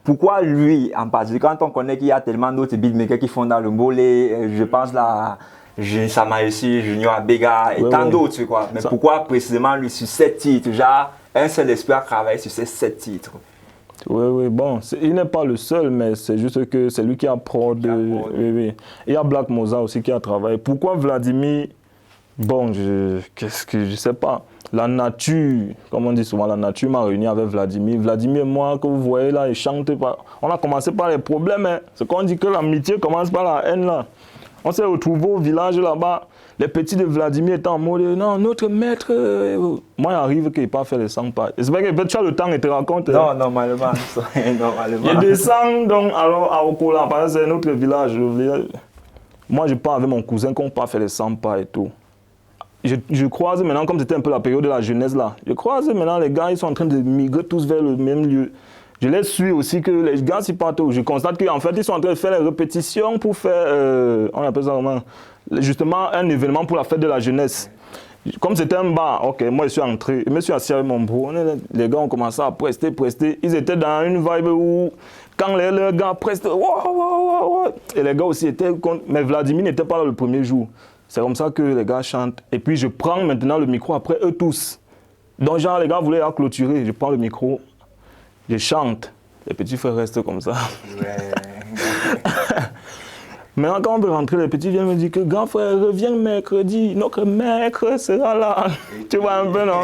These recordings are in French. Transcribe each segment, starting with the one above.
Pourquoi lui, en particulier, quand on connaît qu'il y a tellement d'autres beatmakers qui font dans le Mbolé, je pense là, Samaïsi, Junior Abega et tant d'autres, quoi. Mais pourquoi précisément lui sur 7 titres? Genre, un seul esprit à travailler sur ces 7 titres. Oui, bon, il n'est pas le seul, mais c'est juste que c'est lui qui a prod. Oui. Il y a Black Moza aussi qui a travaillé. Pourquoi Vladimir? Bon, je sais pas. La nature, comme on dit souvent, la nature m'a réuni avec Vladimir. Vladimir et moi, que vous voyez là, il chante pas. On a commencé par les problèmes. Hein. C'est qu'on dit que l'amitié commence par la haine là. On s'est retrouvés au village là-bas. Les petits de Vladimir étaient en mode non, notre maître. Moi, il arrive qu'il n'a pas fait les 100 pas. C'est vrai que tu as le temps et te raconte. Non, normalement. Il descend donc alors à Okola, parce que c'est notre village. Moi, je pars avec mon cousin qu'on n'a pas fait les 100 pas et tout. Je croise maintenant, comme c'était un peu la période de la jeunesse là, je croise maintenant les gars, ils sont en train de migrer tous vers le même lieu. Je les suis aussi que les gars s'y partent. Je constate qu'en fait, ils sont en train de faire les répétitions pour faire, on appelle ça comment, justement un événement pour la fête de la jeunesse. Comme c'était un bar, ok, moi je suis entré, je me suis assis avec mon bro, les gars ont commencé à prester. Ils étaient dans une vibe où, quand les gars prestent, et les gars aussi étaient, mais Vladimir n'était pas là le premier jour. C'est comme ça que les gars chantent. Et puis je prends maintenant le micro après eux tous. Donc genre les gars voulaient clôturer, je prends le micro, je chante. Les petits frères restent comme ça. Maintenant quand on veut rentrer, les petits viennent me dire que grand frère reviens mercredi, notre maître sera là. Tu vois un peu non?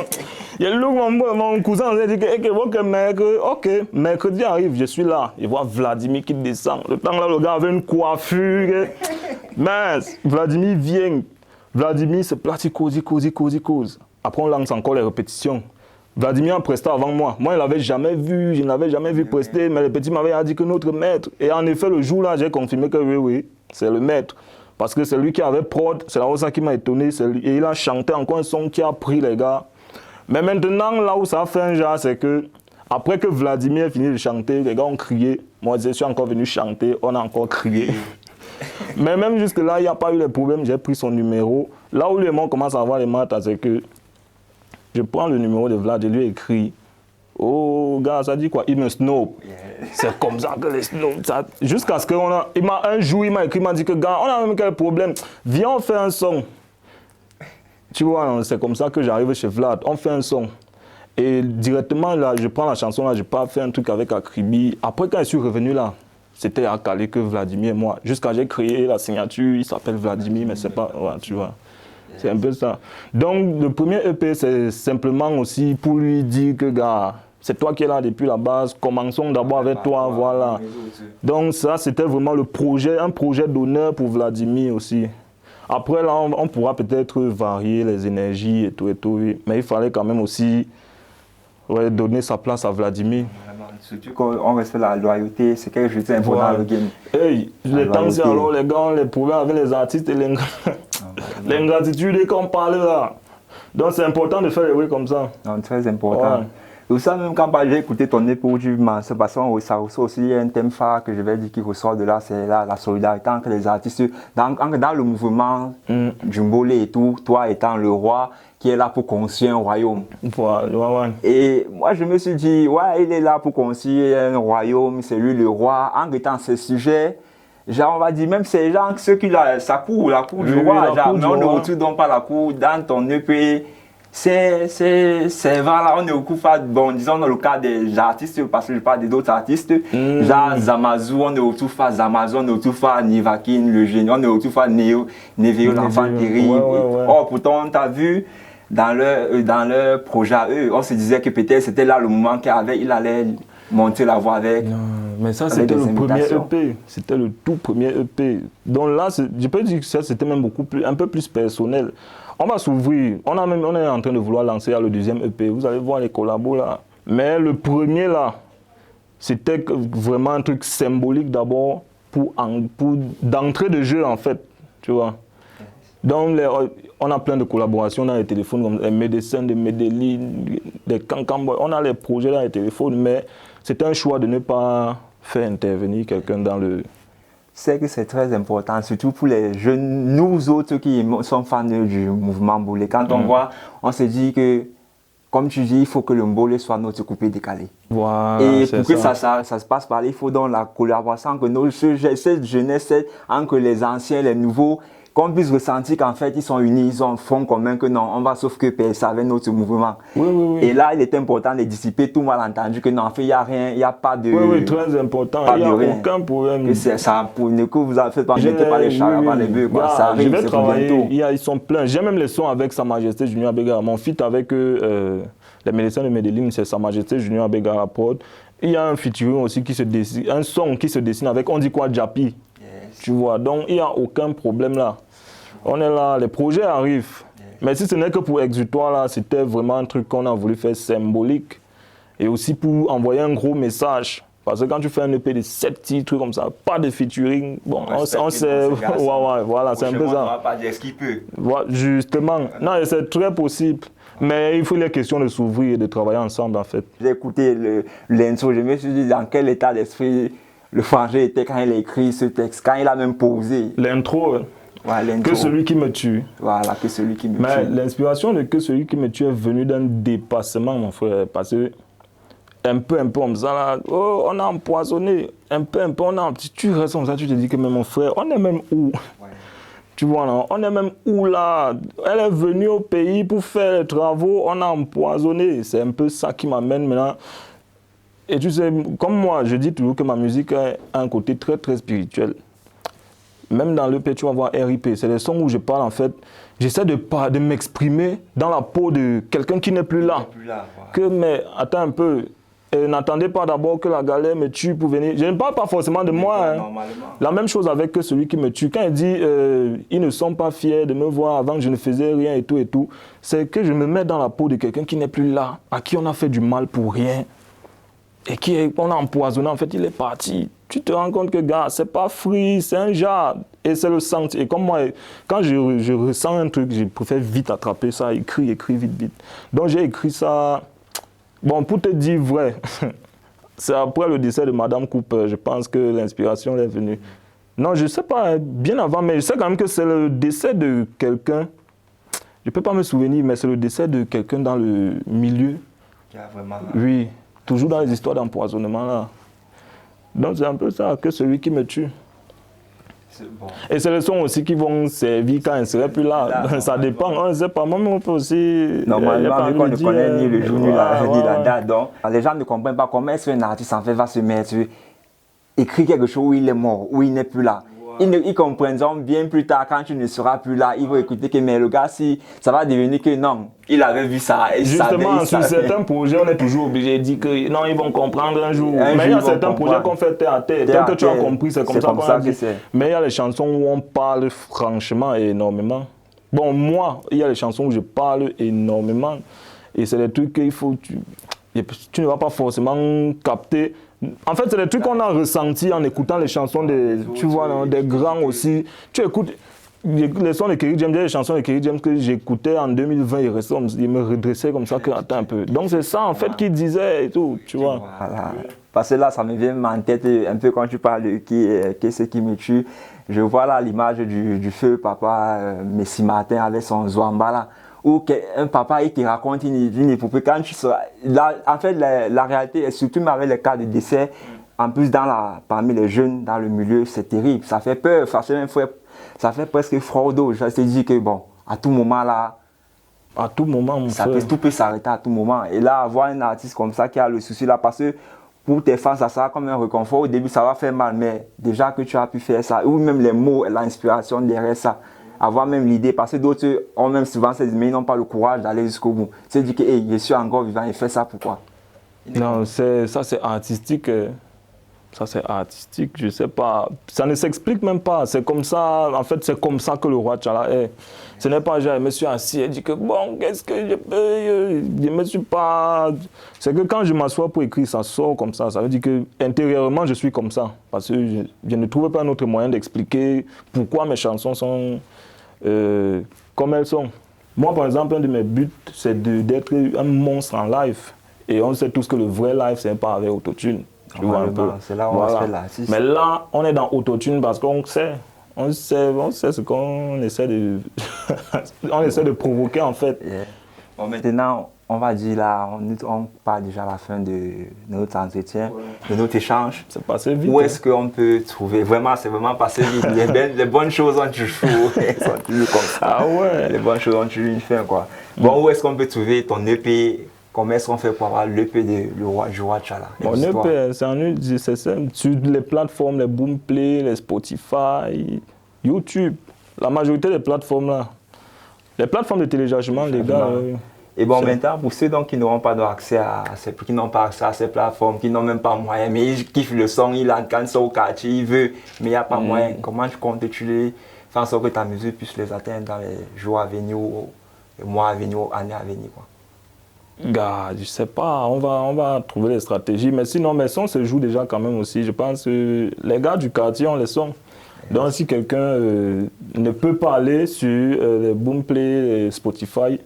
Il y a mon cousin on dit que mercredi, ok, mercredi arrive, je suis là. Il voit Vladimir qui descend. Le temps là le gars avait une coiffure. Mince, Vladimir vient. Vladimir c'est parti cause. Après on lance encore les répétitions. Vladimir a presté avant moi. Moi, je ne l'avais jamais vu prester, mais les petits m'avaient dit que notre maître. Et en effet, le jour-là, j'ai confirmé que oui, c'est le maître. Parce que c'est lui qui avait prod, c'est là ça qui m'a étonné. Et il a chanté encore un son qui a pris les gars. Mais maintenant, là où ça a fait un genre, c'est que après que Vladimir ait fini de chanter, les gars ont crié. Moi, je suis encore venu chanter, on a encore crié. Mais même jusque-là, il n'y a pas eu de problème. J'ai pris son numéro. Là où les gens commencent à avoir les maths, c'est que je prends le numéro de Vlad, je lui écris. Oh, gars, ça dit quoi? Il me snob. C'est comme ça que les snobs. Jusqu'à ce qu'on a. Un jour, il m'a écrit, il m'a dit que, gars, on a même quel problème? Viens, on fait un son. Tu vois, c'est comme ça que j'arrive chez Vlad. On fait un son. Et directement, là, je prends la chanson, là, je pars faire un truc avec Akribi. Après, quand je suis revenu là, c'était à Calais que Vladimir et moi. Jusqu'à j'ai créé la signature, il s'appelle Vladimir, mais c'est pas. Ouais, tu vois. C'est un peu ça. Donc, le premier EP, c'est simplement aussi pour lui dire que, gars, c'est toi qui es là depuis la base, commençons d'abord avec toi, voilà. Donc, ça, c'était vraiment le projet, un projet d'honneur pour Vladimir aussi. Après, là, on pourra peut-être varier les énergies et tout, oui. Mais il fallait quand même aussi donner sa place à Vladimir. Surtout qu'on respecte la loyauté, c'est quelque chose d'important dans le game. Hey, les temps, c'est alors les gars, les problèmes avec les artistes et l'ingratitude qu'on parle là. Donc c'est important de faire les bruits comme ça. Non, très important. Ouais. Et ça, même quand j'ai écouté ton époux du Manse, parce que ça ressort aussi un thème phare que je vais dire qui ressort de là, c'est la solidarité entre les artistes. Dans le mouvement du Mbolé et tout, toi étant le roi qui est là pour construire un royaume. Voilà. Et moi, je me suis dit, ouais, il est là pour construire un royaume, c'est lui le roi. En étant ce sujet, genre, on va dire, même ces gens, ceux qui ont sa cour, la cour du roi, genre, mais on ne retrouve donc pas la cour dans ton EP. C'est voilà, on ne retrouve pas, bon, disons dans le cas des artistes, parce que je parle d'autres artistes, genre Zamazou, on ne retrouve pas Zamazou, on ne retrouve pas Nivakin, le génie, on ne retrouve pas Neveo, l'enfant terrible. Oh, pourtant, on t'a vu, dans leur projet à eux, on se disait que peut-être c'était là le moment qu'il allait monter la voie avec. Non, mais ça, c'était le premier EP. C'était le tout premier EP. Donc là, je peux dire que ça, c'était même un peu plus personnel. On va s'ouvrir. On est en train de vouloir lancer le deuxième EP. Vous allez voir les collabos là. Mais le premier là, c'était vraiment un truc symbolique d'abord pour d'entrée de jeu en fait. Tu vois. Donc, on a plein de collaborations dans les téléphones, comme les médecins de Medellin, des Cancamboy. On a les projets dans les téléphones, mais c'est un choix de ne pas faire intervenir quelqu'un dans le... C'est que c'est très important, surtout pour les jeunes, nous autres qui sont fans du mouvement Mbolé. Quand on voit, on se dit que comme tu dis, il faut que le mbole soit notre coupé décalé. Voilà, et pour que ça se passe par là, il faut donc la collaboration entre cette jeunesse, entre les anciens, les nouveaux, qu'on puisse ressentir qu'en fait, ils sont unis, ils ont un fond commun que non, on va sauf que ça avec notre mouvement. Oui. Et là, il est important de dissiper tout malentendu, que non, en fait, il n'y a rien, il n'y a pas de... Oui, très important, il n'y a aucun problème. Que c'est ça, que vous avez fait, mettez pas les chars, pas les bœufs, quoi. Ça arrive, c'est pour bientôt. Ils sont pleins. J'ai même les sons avec Sa Majesté Junior Abegara. Mon feat avec les médecins de Medellin, c'est Sa Majesté Junior Abegara Prod. Il y a un featuring aussi qui se dessine, un son qui se dessine avec, on dit quoi, Japi. Tu vois, donc il n'y a aucun problème là. On est là, les projets arrivent. Mais si ce n'est que pour Exutoire, là, c'était vraiment un truc qu'on a voulu faire symbolique. Et aussi pour envoyer un gros message. Parce que quand tu fais un EP de 7 titres comme ça, pas de featuring, bon, on sait, voilà, c'est un peu ça. On va pas dire ce qu'il peut. Voilà, justement, non, c'est très possible. Mais il faut les questions de s'ouvrir et de travailler ensemble en fait. J'ai écouté l'intro, je me suis dit dans quel état d'esprit le frangin était quand il a écrit ce texte, quand il a même posé. L'intro, que celui qui me tue. Voilà, que celui qui me tue. Mais l'inspiration de que celui qui me tue est venue d'un dépassement, mon frère. Parce que, un peu comme ça, là, oh, on a empoisonné. Un peu, on a. Tu restes comme ça, tu te dis que, mais mon frère, on est même où? Tu vois, non? On est même où là? Elle est venue au pays pour faire les travaux, on a empoisonné. C'est un peu ça qui m'amène maintenant. Et tu sais, comme moi, je dis toujours que ma musique a un côté très, très spirituel. Même dans l'EP, tu vas voir RIP, c'est les sons où je parle en fait, j'essaie de m'exprimer dans la peau de quelqu'un qui n'est plus là. Que, mais attends un peu, n'attendez pas d'abord que la galère me tue pour venir. Je ne parle pas forcément de moi. Hein. La même chose avec celui qui me tue. Quand il dit, ils ne sont pas fiers de me voir avant que je ne faisais rien et tout, c'est que je me mets dans la peau de quelqu'un qui n'est plus là, à qui on a fait du mal pour rien. Et qu'on a empoisonné, en fait, il est parti. Tu te rends compte que, gars, c'est pas free, c'est un genre. Et c'est le sens. Et comme moi, quand je ressens un truc, je préfère vite attraper ça, écrire vite. Donc j'ai écrit ça, bon, pour te dire vrai, c'est après le décès de Madame Cooper, je pense que l'inspiration est venue. Non, je sais pas, bien avant, mais je sais quand même que c'est le décès de quelqu'un. Je peux pas me souvenir, mais c'est le décès de quelqu'un dans le milieu. Oui. Toujours dans les histoires d'empoisonnement là. Donc c'est un peu ça, que celui qui me tue. Bon. Et c'est les sons aussi qui vont servir quand il ne serait plus là. Ça dépend, on ne sait pas. Moi, on peut aussi. Normalement, vu qu'on ne connaît ni le jour ni la date. Donc, les gens ne comprennent pas comment est-ce qu'un artiste en fait va se mettre, écrire quelque chose où il est mort, où il n'est plus là. Ils comprendront bien plus tard quand tu ne seras plus là. Ils vont écouter que mais le gars, si ça va devenir que non, il avait vu ça. Et justement, sur certains projets, on est toujours obligé de dire que non, ils vont comprendre un jour. Mais il y a certains projets qu'on fait terre à terre. Tel que tu as compris, c'est comme ça que c'est. Mais il y a les chansons où on parle franchement et énormément. Bon, moi, il y a les chansons où je parle énormément. Et c'est des trucs qu'il faut. Tu ne vas pas forcément capter. En fait, c'est des trucs qu'on a ressentis en écoutant les chansons tu vois, non, des grands aussi. Tu écoutes les sons de Kerry James, les chansons de Kerry James que j'écoutais en 2020, ils me redressaient comme ça que attends un peu. Donc c'est ça en fait qu'ils disaient et tout, tu vois. Voilà. Parce que là, ça me vient en tête un peu quand tu parles de qui est ce qui me tue. Je vois là l'image du feu papa Messi Martin avec son Zwamba là. Où un papa il te raconte une épopée quand tu seras là, en fait la réalité est surtout avec les cas de décès en plus parmi les jeunes dans le milieu c'est terrible, ça fait peur, ça fait presque fraude. Je te dis que bon à tout moment là tout peut s'arrêter à tout moment et là avoir un artiste comme ça qui a le souci là parce que pour tes fans ça sera comme un réconfort, au début ça va faire mal mais déjà que tu as pu faire ça ou même les mots et l'inspiration derrière ça, avoir même l'idée, parce que d'autres ont même souvent ces mais ils n'ont pas le courage d'aller jusqu'au bout. C'est dire que hey, je suis encore vivant et fait ça pourquoi? Non, ça c'est artistique. Ça c'est artistique, je sais pas. Ça ne s'explique même pas. C'est comme ça, en fait, c'est comme ça que le roi Tchala est. Ce n'est pas genre, je me suis assis et dit que bon, qu'est-ce que je peux. Je me suis pas. C'est que quand je m'assois pour écrire, ça sort comme ça. Ça veut dire que intérieurement, je suis comme ça. Parce que je ne trouve pas un autre moyen d'expliquer pourquoi mes chansons sont comme elles sont. Moi, par exemple, un de mes buts, c'est d'être un monstre en live. Et on sait tous que le vrai live, c'est pas avec autotune. Tu vois un peu. C'est là où on se fait l'artiste. Mais là, on est dans autotune parce qu'on sait. On sait ce qu'on essaie de... on essaie de provoquer, en fait. Bon, maintenant, on va dire là, on part déjà à la fin de notre entretien, de notre échange. C'est passé vite. Où est-ce qu'on peut trouver, vraiment, c'est vraiment passé vite. Les bonnes choses ont toujours, sont toujours comme ça. Ah ouais. Les bonnes choses ont toujours une fin, quoi. Bon, où est-ce qu'on peut trouver ton EP? Comment est-ce qu'on fait pour avoir l'EP du roi Tchala? Mon EP, c'est simple. Sur les plateformes, les Boomplay, les Spotify, YouTube, la majorité des plateformes là. Les plateformes de téléchargement, les gars. Et bon, maintenant, pour ceux donc, qui n'auront pas accès à ces plateformes, qui n'ont même pas moyen, mais ils kiffent le son, ils entendent ça au quartier, ils veulent, mais il n'y a pas moyen. Comment tu comptes faire en sorte que ta musique puisse les atteindre dans les jours à venir, les mois à venir, années à venir, quoi? Gars, je sais pas, on va trouver des stratégies, mais sinon mes sons se jouent déjà quand même aussi. Je pense que les gars du quartier ont les sons. Donc si quelqu'un ne peut pas aller sur les Boomplay, les Spotify,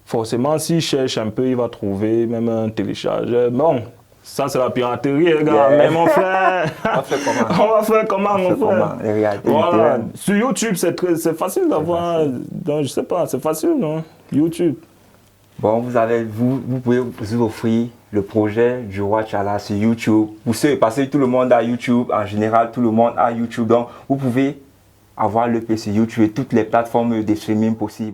forcément s'il cherche un peu, il va trouver même un téléchargeur. Bon, ça c'est la piraterie, les gars, mais mon frère, on va faire comment? On va faire comment, mon frère? Voilà. Sur YouTube, c'est facile d'avoir, donc je sais pas, c'est facile, non? YouTube. Bon, vous pouvez vous offrir le projet du roi Tchala sur YouTube. Parce que tout le monde a YouTube, en général, tout le monde a YouTube. Donc, vous pouvez avoir l'EP sur YouTube et toutes les plateformes de streaming possibles.